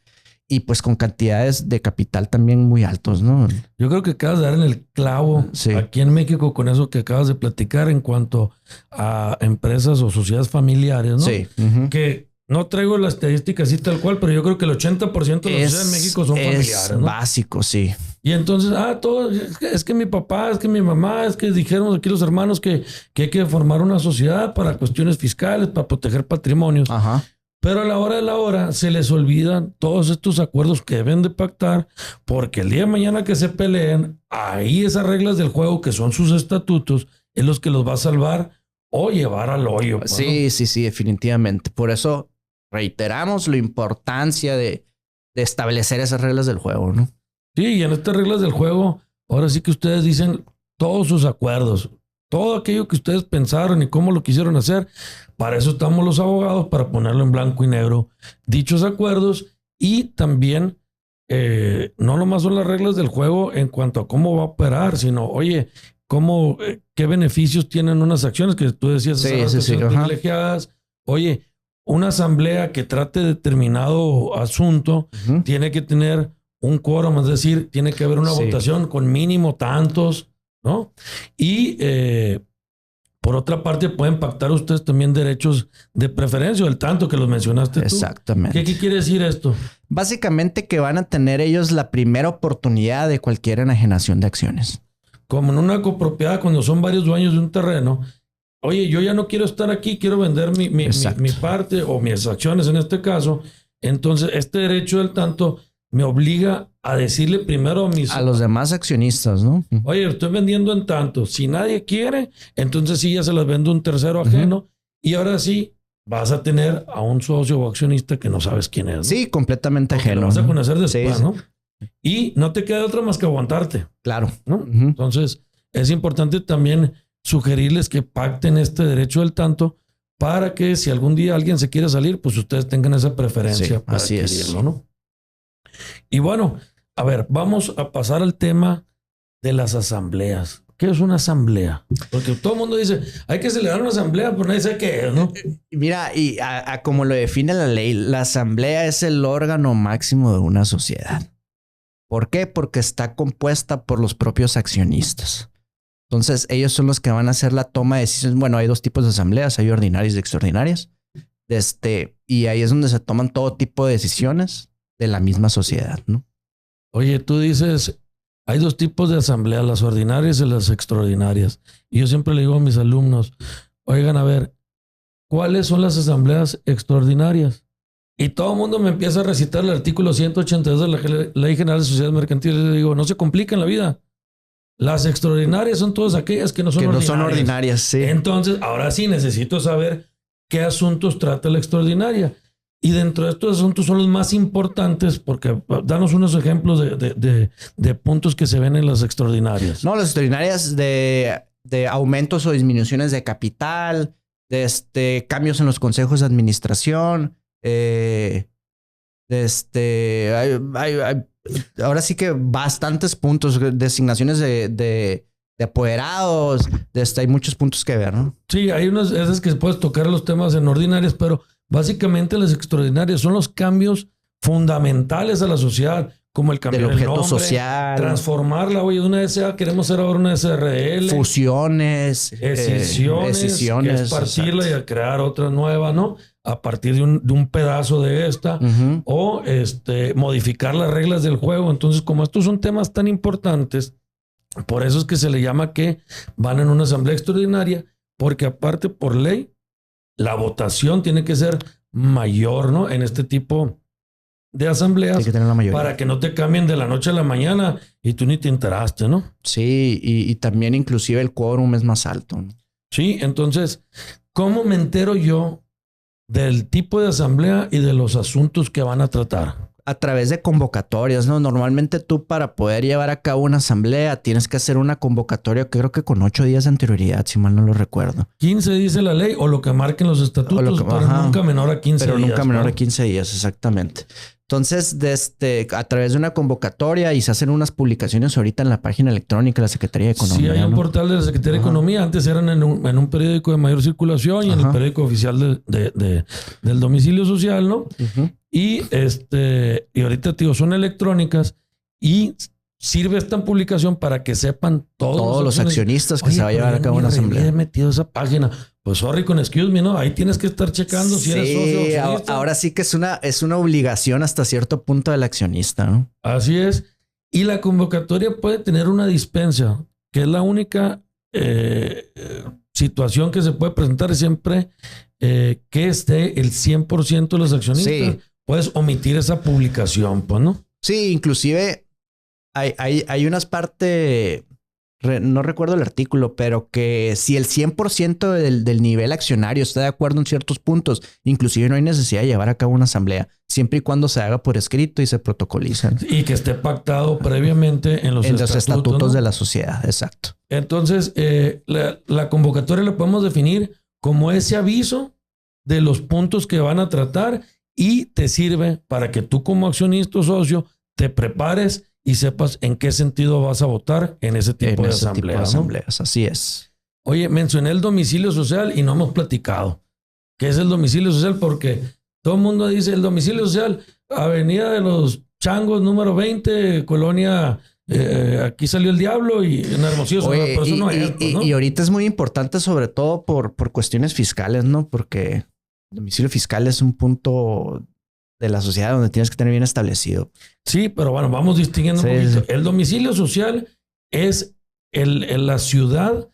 Y pues con cantidades de capital también muy altos, ¿no? Yo creo que acabas de dar en el clavo aquí en México con eso que acabas de platicar en cuanto a empresas o sociedades familiares, ¿no? Sí. Que no traigo la estadística así tal cual, pero yo creo que el 80% de las sociedades en México son familiares, ¿no? Básico, sí. Y entonces, todo es que mi papá, es que mi mamá, es que dijeron aquí los hermanos que hay que formar una sociedad para cuestiones fiscales, para proteger patrimonios. Ajá. Pero a la hora de la hora se les olvidan todos estos acuerdos que deben de pactar, porque el día de mañana que se peleen, ahí esas reglas del juego que son sus estatutos es los que los va a salvar o llevar al hoyo. Sí, sí, definitivamente. Por eso reiteramos la importancia de establecer esas reglas del juego, ¿no? Sí, y en estas reglas del juego, ahora sí que ustedes dicen todos sus acuerdos, todo aquello que ustedes pensaron y cómo lo quisieron hacer. Para eso estamos los abogados, para ponerlo en blanco y negro, dichos acuerdos. Y también no nomás son las reglas del juego en cuanto a cómo va a operar, sino, oye, qué beneficios tienen unas acciones que tú decías, sí, privilegiadas. Oye, una asamblea que trate determinado asunto tiene que tener un quórum, es decir, tiene que haber una votación con mínimo tantos, ¿no? Y por otra parte, pueden pactar ustedes también derechos de preferencia, el tanto que los mencionaste tú. Exactamente. ¿Qué quiere decir esto? Básicamente que van a tener ellos la primera oportunidad de cualquier enajenación de acciones. Como en una copropiedad, cuando son varios dueños de un terreno, oye, yo ya no quiero estar aquí, quiero vender mi parte o mis acciones en este caso. Entonces, este derecho del tanto me obliga a decirle primero a los demás accionistas, ¿no? Oye, estoy vendiendo en tanto. Si nadie quiere, entonces sí ya se las vendo a un tercero ajeno. Y ahora sí vas a tener a un socio o accionista que no sabes quién es, ¿no? Sí, completamente ajeno. Lo vas a conocer después, sí. ¿no? Y no te queda otra más que aguantarte. Claro. ¿No? Entonces, es importante también sugerirles que pacten este derecho del tanto para que si algún día alguien se quiere salir, pues ustedes tengan esa preferencia para así adquirirlo, ¿no? Y bueno, a ver, vamos a pasar al tema de las asambleas. ¿Qué es una asamblea? Porque todo el mundo dice, hay que celebrar una asamblea, pero nadie sabe qué es, ¿no? Mira, y como lo define la ley, la asamblea es el órgano máximo de una sociedad. ¿Por qué? Porque está compuesta por los propios accionistas. Entonces, ellos son los que van a hacer la toma de decisiones. Bueno, hay dos tipos de asambleas, hay ordinarias y extraordinarias. Y ahí es donde se toman todo tipo de decisiones de la misma sociedad, ¿no? Oye, tú dices, hay dos tipos de asambleas, las ordinarias y las extraordinarias. Y yo siempre le digo a mis alumnos, oigan, a ver, ¿cuáles son las asambleas extraordinarias? Y todo el mundo me empieza a recitar el artículo 182 de la Ley General de Sociedades Mercantiles. Y le digo, no se compliquen la vida. Las extraordinarias son todas aquellas que no son ordinarias. Son ordinarias, sí. Entonces, ahora sí necesito saber qué asuntos trata la extraordinaria. Y dentro de estos asuntos son los más importantes, porque danos unos ejemplos de puntos que se ven en las extraordinarias. No, las extraordinarias de aumentos o disminuciones de capital, cambios en los consejos de administración, hay ahora sí que bastantes puntos, designaciones de apoderados, hay muchos puntos que ver, ¿no? Sí, hay unas esas que puedes tocar los temas en ordinarias, pero básicamente las extraordinarias son los cambios fundamentales a la sociedad, como el cambio del objeto nombre, social, transformarla, oye, de una SA queremos ser ahora una SRL, fusiones, escisiones, que es partirla y crear otra nueva, ¿no? A partir de un pedazo de esta, o modificar las reglas del juego. Entonces, como estos son temas tan importantes, por eso es que se le llama que van en una asamblea extraordinaria, porque aparte por ley, la votación tiene que ser mayor, ¿no? En este tipo de asambleas, hay que tener la mayoría, para que no te cambien de la noche a la mañana y tú ni te enteraste, ¿no? Sí, y también inclusive el quórum es más alto, ¿no? Sí, entonces, ¿cómo me entero yo del tipo de asamblea y de los asuntos que van a tratar? A través de convocatorias, ¿no? Normalmente tú para poder llevar a cabo una asamblea tienes que hacer una convocatoria, que creo que con 8 días de anterioridad, si mal no lo recuerdo. 15 dice la ley o lo que marquen los estatutos, pero nunca menor a 15 días. Pero nunca menor a 15 días, exactamente. Entonces, a través de una convocatoria y se hacen unas publicaciones ahorita en la página electrónica de la Secretaría de Economía. Sí, hay un portal de la Secretaría de Economía. Antes eran en un periódico de mayor circulación y en el periódico oficial del domicilio social, ¿no? Y ahorita, tío, son electrónicas y sirve esta publicación para que sepan todos los accionistas que se va a llevar a cabo una asamblea. He metido esa página. Pues sorry con excuse me, ¿no? Ahí tienes que estar checando si eres socio o accionista. Ahora sí que es una obligación hasta cierto punto del accionista, ¿no? Así es. Y la convocatoria puede tener una dispensa, que es la única situación que se puede presentar es siempre que esté el 100% de los accionistas. Sí. Puedes omitir esa publicación, pues, ¿no? Sí, inclusive hay unas partes, no recuerdo el artículo, pero que si el 100% del nivel accionario está de acuerdo en ciertos puntos, inclusive no hay necesidad de llevar a cabo una asamblea, siempre y cuando se haga por escrito y se protocolizan. Y que esté pactado previamente en los estatutos, ¿no? de la sociedad, exacto. Entonces, la convocatoria la podemos definir como ese aviso de los puntos que van a tratar y te sirve para que tú como accionista o socio te prepares y sepas en qué sentido vas a votar en ese tipo de asambleas. Así es. Oye, mencioné el domicilio social y no hemos platicado. ¿Qué es el domicilio social? Porque todo el mundo dice el domicilio social, Avenida de los Changos, número 20, Colonia, aquí salió el diablo y en Hermosillo. Oye, pero eso no es, ¿no? Y ahorita es muy importante, sobre todo por cuestiones fiscales, ¿no? Porque el domicilio fiscal es un punto de la sociedad donde tienes que tener bien establecido. Sí, pero bueno, vamos distinguiendo un poquito. Sí. El domicilio social es la ciudad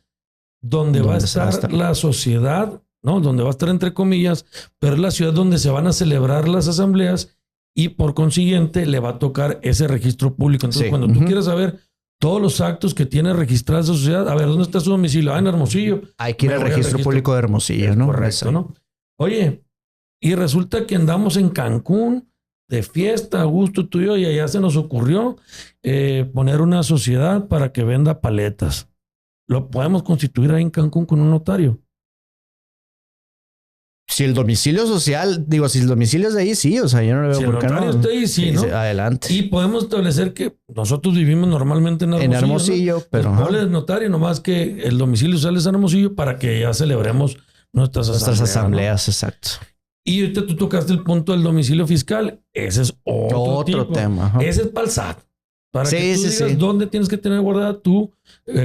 donde va a estar la sociedad, ¿no? Donde va a estar entre comillas, pero es la ciudad donde se van a celebrar las asambleas y por consiguiente le va a tocar ese registro público. Entonces, cuando tú quieras saber todos los actos que tiene registrada esa sociedad, a ver, ¿dónde está su domicilio? En Hermosillo. Hay que ir al registro público de Hermosillo, ¿no? Correcto, ¿no? Oye, y resulta que andamos en Cancún de fiesta, a gusto tuyo, y allá se nos ocurrió poner una sociedad para que venda paletas. ¿Lo podemos constituir ahí en Cancún con un notario? Si el domicilio social, si el domicilio es de ahí, sí, o sea, yo no le veo por qué no. Si el notario está ahí, sí, ¿no? Adelante. Y podemos establecer que nosotros vivimos normalmente en Hermosillo. En Hermosillo, ¿no? Pero... ¿Cuál es el notario? Nomás que el domicilio social es en Hermosillo para que ya celebremos nuestras asambleas, ¿no? Exacto. Y ahorita tú tocaste el punto del domicilio fiscal. Ese es otro tema. Ajá. Ese es para el SAT. Para que tú digas dónde tienes que tener guardada tu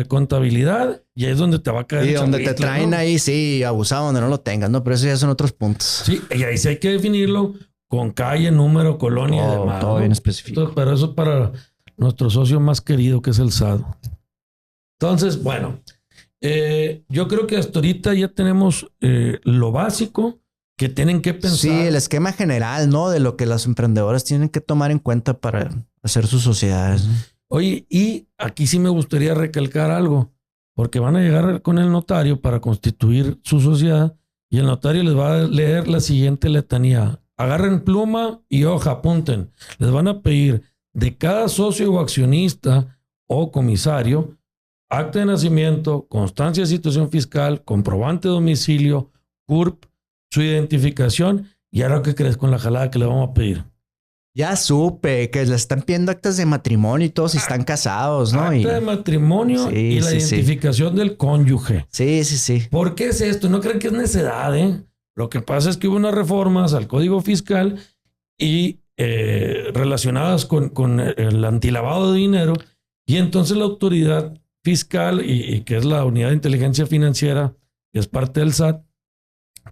contabilidad, y ahí es donde te va a caer. Y donde te traen, ¿no? Ahí sí, abusado, donde no lo tengas, ¿no? Pero eso ya son otros puntos. Sí, y ahí sí hay que definirlo con calle, número, colonia y demás. Todo bien específico. Entonces, pero eso es para nuestro socio más querido, que es el SAT. Entonces, bueno, yo creo que hasta ahorita ya tenemos lo básico que tienen que pensar. Sí, el esquema general, ¿no? De lo que los emprendedores tienen que tomar en cuenta para hacer sus sociedades. Oye, y aquí sí me gustaría recalcar algo, porque van a llegar con el notario para constituir su sociedad y el notario les va a leer la siguiente letanía. Agarren pluma y hoja, apunten. Les van a pedir de cada socio o accionista o comisario acta de nacimiento, constancia de situación fiscal, comprobante de domicilio, CURP, su identificación. ¿Y ahora qué crees con la jalada que le vamos a pedir? Ya supe que le están pidiendo actas de matrimonio y todos están casados, ¿no? Acta de matrimonio y la identificación del cónyuge. Sí. ¿Por qué es esto? No creen que es necedad, ¿eh? Lo que pasa es que hubo unas reformas al Código Fiscal y relacionadas con el antilavado de dinero, y entonces la autoridad fiscal y que es la Unidad de Inteligencia Financiera, que es parte del SAT,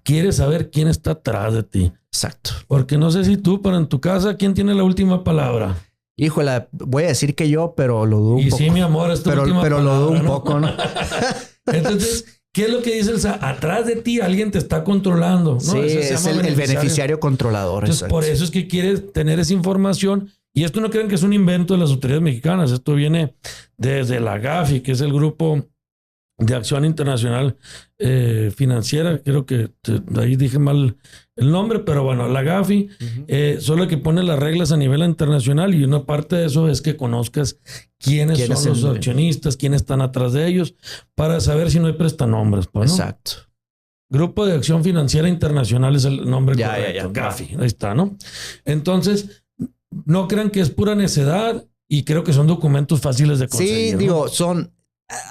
quiere saber quién está atrás de ti. Exacto. Porque no sé si tú, pero en tu casa, ¿quién tiene la última palabra? Híjole, voy a decir que yo, pero lo dudo un poco. Y sí, mi amor, es tu última palabra, lo dudo un ¿no? poco, ¿no? Entonces, ¿qué es lo que dice el SAT? Atrás de ti alguien te está controlando, ¿no? Sí, es el beneficiario controlador. Entonces, exacto. Por eso es que quieres tener esa información. Y esto no crean que es un invento de las autoridades mexicanas. Esto viene desde la GAFI, que es el Grupo de Acción Internacional Financiera. Creo que ahí dije mal el nombre, pero bueno, la GAFI solo que pone las reglas a nivel internacional, y una parte de eso es que conozcas quiénes son los accionistas, quiénes están atrás de ellos, para saber si no hay prestanombres. Pues, ¿no? Exacto. Grupo de Acción Financiera Internacional es el nombre correcto. GAFI, ahí está, ¿no? Entonces, no crean que es pura necedad, y creo que son documentos fáciles de conseguir. Sí, digo, son...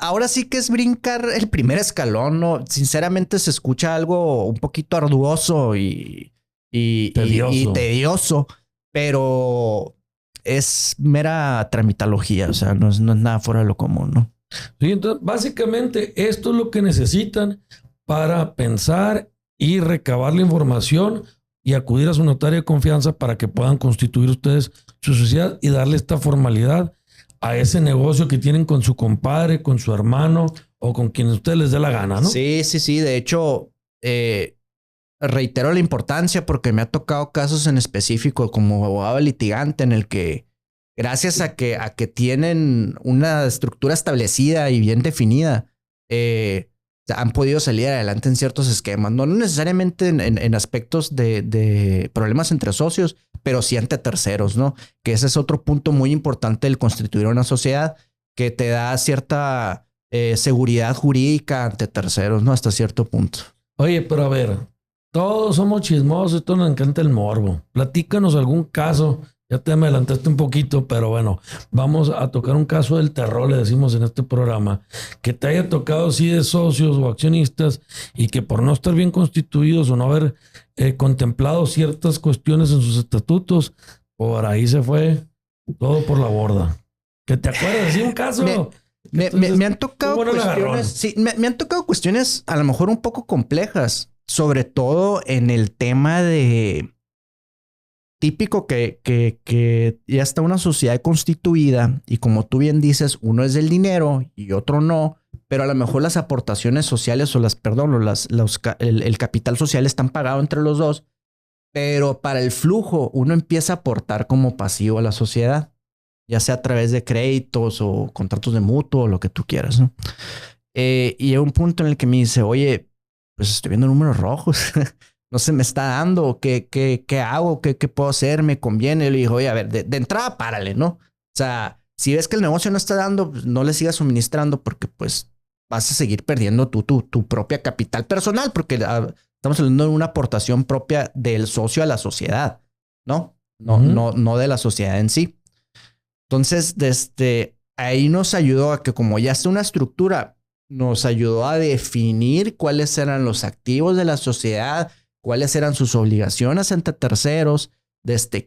Ahora sí que es brincar el primer escalón, ¿no? Sinceramente se escucha algo un poquito arduoso y tedioso, pero es mera tramitología, o sea, no es nada fuera de lo común, ¿no? Sí, entonces, básicamente, esto es lo que necesitan para pensar y recabar la información y acudir a su notario de confianza para que puedan constituir ustedes su sociedad y darle esta formalidad a ese negocio que tienen con su compadre, con su hermano o con quien ustedes les dé la gana, ¿no? Sí, sí, sí. De hecho, reitero la importancia porque me ha tocado casos en específico como abogado litigante en el que gracias a que tienen una estructura establecida y bien definida, han podido salir adelante en ciertos esquemas, no necesariamente en aspectos de problemas entre socios, pero sí ante terceros, ¿no? Que ese es otro punto muy importante del constituir una sociedad que te da cierta seguridad jurídica ante terceros, ¿no? Hasta cierto punto. Oye, pero a ver, todos somos chismosos, todos nos encanta el morbo. Platícanos algún caso. Ya te me adelantaste un poquito, pero bueno, vamos a tocar un caso del terror, le decimos en este programa, que te haya tocado sí de socios o accionistas y que por no estar bien constituidos o no haber contemplado ciertas cuestiones en sus estatutos, por ahí se fue todo por la borda. ¿Que te acuerdas? Sí, un caso. Me han tocado cuestiones, sí, me han tocado cuestiones a lo mejor un poco complejas, sobre todo en el tema de típico que ya está una sociedad constituida y como tú bien dices, uno es del dinero y otro no, pero a lo mejor las aportaciones sociales o el capital social están pagados entre los dos, pero para el flujo uno empieza a aportar como pasivo a la sociedad, ya sea a través de créditos o contratos de mutuo o lo que tú quieras, ¿no? Y hay un punto en el que me dice, oye, pues estoy viendo números rojos. No se me está dando, ¿qué hago? ¿Qué puedo hacer? ¿Me conviene? Y le digo, oye, a ver, de entrada, párale, ¿no? O sea, si ves que el negocio no está dando, pues no le sigas suministrando porque pues vas a seguir perdiendo tu propia capital personal porque estamos hablando de una aportación propia del socio a la sociedad, ¿no? No de la sociedad en sí. Entonces, ahí nos ayudó a que como ya está una estructura, nos ayudó a definir cuáles eran los activos de la sociedad, cuáles eran sus obligaciones ante terceros,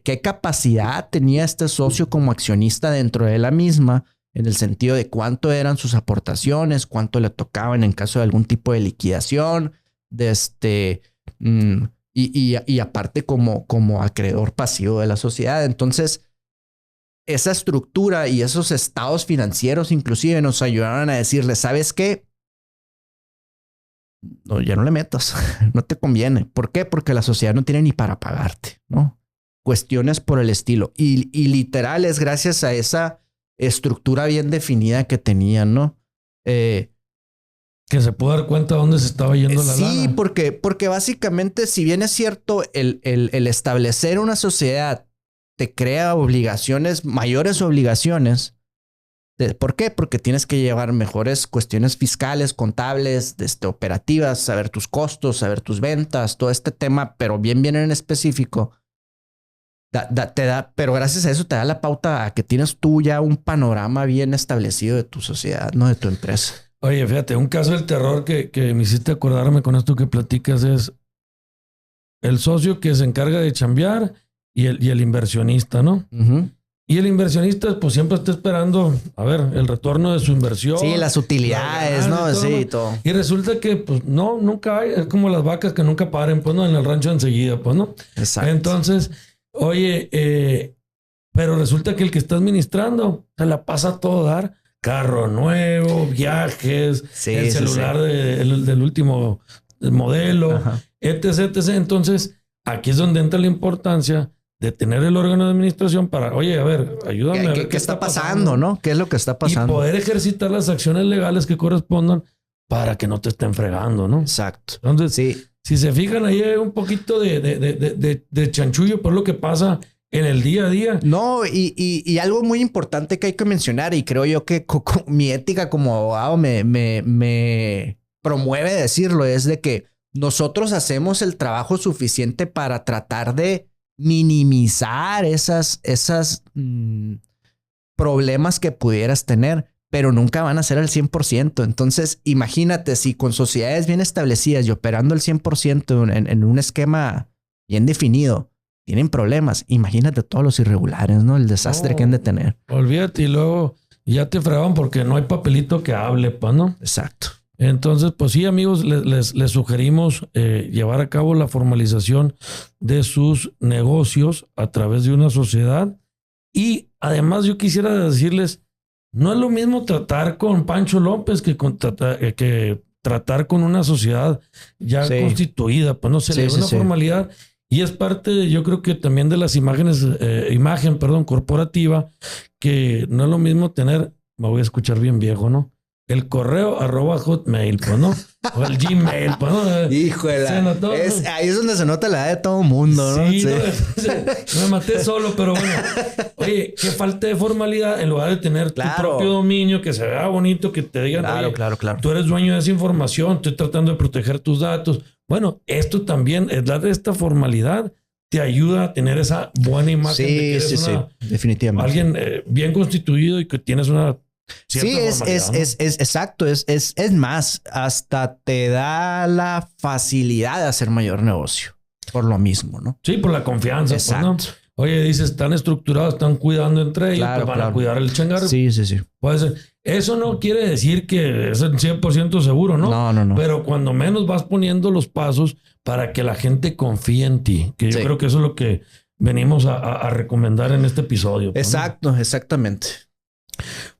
qué capacidad tenía este socio como accionista dentro de la misma, en el sentido de cuánto eran sus aportaciones, cuánto le tocaban en caso de algún tipo de liquidación, y aparte como acreedor pasivo de la sociedad. Entonces, esa estructura y esos estados financieros inclusive nos ayudaron a decirle, ¿sabes qué? No, ya no le metas, no te conviene. ¿Por qué? Porque la sociedad no tiene ni para pagarte, ¿no? Cuestiones por el estilo. Y literal es gracias a esa estructura bien definida que tenían, ¿no? Que se pudo dar cuenta de dónde se estaba yendo la lana. Sí, porque básicamente, si bien es cierto, el establecer una sociedad te crea obligaciones, mayores obligaciones. ¿Por qué? Porque tienes que llevar mejores cuestiones fiscales, contables, operativas, saber tus costos, saber tus ventas, todo este tema, pero bien en específico. Pero gracias a eso te da la pauta a que tienes tú ya un panorama bien establecido de tu sociedad, no de tu empresa. Oye, fíjate, un caso del terror que me hiciste acordarme con esto que platicas es el socio que se encarga de chambear y el inversionista, ¿no? Y el inversionista, pues siempre está esperando, a ver, el retorno de su inversión. Sí, las utilidades, ¿no? Sí, todo. Y resulta que, pues, no, nunca hay. Es como las vacas que nunca paren, pues, ¿no? En el rancho enseguida, pues, ¿no? Exacto. Entonces, oye, pero resulta que el que está administrando se la pasa a todo dar. Carro nuevo, viajes, sí, el celular del último modelo, etc. Entonces, aquí es donde entra la importancia de tener el órgano de administración para, oye, a ver, ayúdame a ver qué está pasando, ¿no? ¿Qué es lo que está pasando? Y poder ejercitar las acciones legales que correspondan para que no te estén fregando, ¿no? Exacto. Entonces, sí. Si se fijan, ahí hay un poquito de chanchullo por lo que pasa en el día a día. No, y algo muy importante que hay que mencionar, y creo yo que mi ética como abogado me promueve decirlo, es de que nosotros hacemos el trabajo suficiente para tratar de minimizar esas problemas que pudieras tener, pero nunca van a ser al 100%. Entonces, imagínate si con sociedades bien establecidas y operando al 100% en un esquema bien definido, tienen problemas. Imagínate todos los irregulares, ¿no? El desastre que han de tener. Olvídate, y luego ya te fregaban porque no hay papelito que hable, pues, ¿no? Exacto. Entonces, pues sí, amigos, les sugerimos llevar a cabo la formalización de sus negocios a través de una sociedad. Y además yo quisiera decirles No es lo mismo tratar con Pancho López que tratar con una sociedad ya Sí. constituida. Pues no se le da una formalidad. Y es parte, yo creo que también de las imagen corporativa, que no es lo mismo tener, me voy a escuchar bien viejo, ¿no? El correo @hotmail, pues, ¿no? O el Gmail, pues, ¿no? Híjole. Se ahí es donde se nota la edad de todo mundo, ¿no? Sí, no, me maté solo, pero bueno. Oye, qué falta de formalidad en lugar de tener tu propio dominio, que se vea bonito, que te digan, claro. Tú eres dueño de esa información, estoy tratando de proteger tus datos. Bueno, esto también, es dar esta formalidad, te ayuda a tener esa buena imagen de que eres definitivamente. Alguien bien constituido y que tienes una... Sí, es exacto. Es más, hasta te da la facilidad de hacer mayor negocio por lo mismo, ¿no? Sí, por la confianza. Exacto. Pues, ¿no? Oye, dices, están estructurados, están cuidando entre ellos, pues van a cuidar el changarro. Sí. Puede ser. Eso no quiere decir que es el 100% seguro, ¿no? No. Pero cuando menos vas poniendo los pasos para que la gente confíe en ti, que yo creo que eso es lo que venimos a recomendar en este episodio. Exacto, ¿no? Exactamente.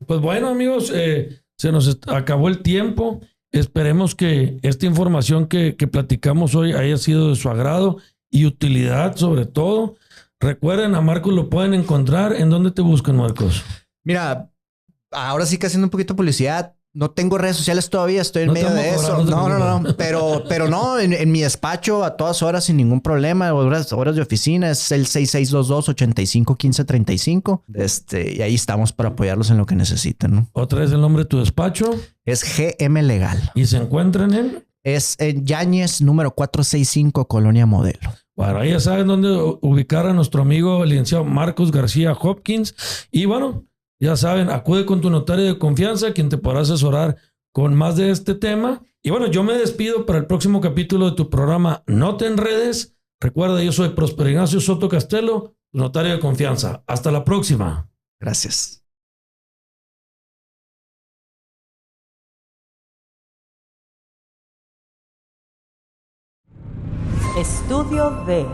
Pues bueno, amigos, se nos acabó el tiempo. Esperemos que esta información que platicamos hoy haya sido de su agrado y utilidad sobre todo. Recuerden, a Marcos lo pueden encontrar. ¿En dónde te buscan, Marcos? Mira, ahora sí que haciendo un poquito de publicidad. No tengo redes sociales todavía, estoy en medio de eso. No. Pero no, en mi despacho a todas horas sin ningún problema. Horas de oficina es el 6622-851535. Y ahí estamos para apoyarlos en lo que necesiten, ¿no? ¿Otra vez el nombre de tu despacho? Es GM Legal. ¿Y se encuentran en? Es en Yáñez, número 465, Colonia Modelo. Bueno, ahí ya saben dónde ubicar a nuestro amigo el licenciado Marcos García Hopkins. Y bueno, ya saben, acude con tu notario de confianza, quien te podrá asesorar con más de este tema. Y bueno, yo me despido para el próximo capítulo de tu programa No Te Enredes. Recuerda, yo soy Próspero Ignacio Soto Castelo, tu notario de confianza. Hasta la próxima. Gracias. Estudio D.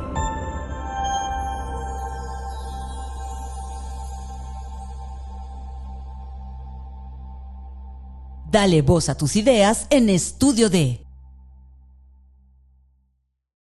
Dale voz a tus ideas en Estudio D.